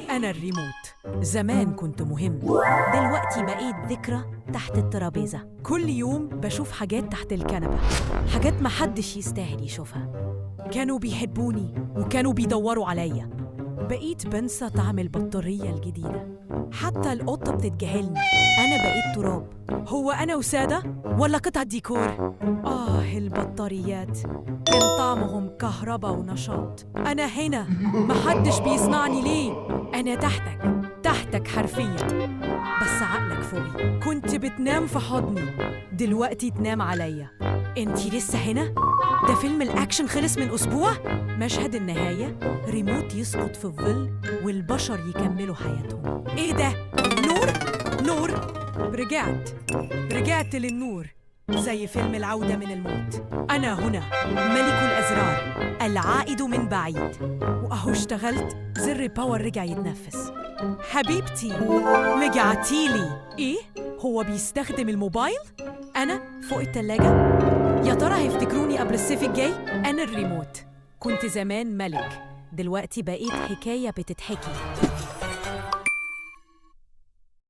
أنا الريموت. زمان كنت مهم، دلوقتي بقيت ذكرى تحت الترابيزة. كل يوم بشوف حاجات تحت الكنبة، حاجات محدش يستاهل يشوفها. كانوا بيحبوني وكانوا بيدوروا عليا. بقيت بنسى طعم البطارية الجديدة، حتى القطة بتتجاهلني. أنا بقيت تراب. هو أنا وسادة ولا قطعة ديكور؟ البطاريات كان طعمهم كهرباء ونشاط. أنا هنا، محدش بيسمعني ليه؟ أنا تحتك حرفياً، بس عقلك فوقي. كنت بتنام في حضني، دلوقتي تنام عليا. انتي لسه هنا؟ ده فيلم الأكشن خلص من أسبوع؟ مشهد النهاية، ريموت يسقط في الظل والبشر يكملوا حياتهم. إيه ده؟ نور؟ رجعت للنور، زي فيلم العودة من الموت. أنا هنا، ملك الأزرار، العائد من بعيد. وأهو اشتغلت، زر باور رجع يتنفس. حبيبتي، رجعتيلي. إيه؟ هو بيستخدم الموبايل؟ أنا فوق التلاجة؟ يا ترى هيفتكروني قبل الصيف الجاي؟ أنا الريموت. كنت زمان ملك، دلوقتي بقيت حكاية بتتحكي.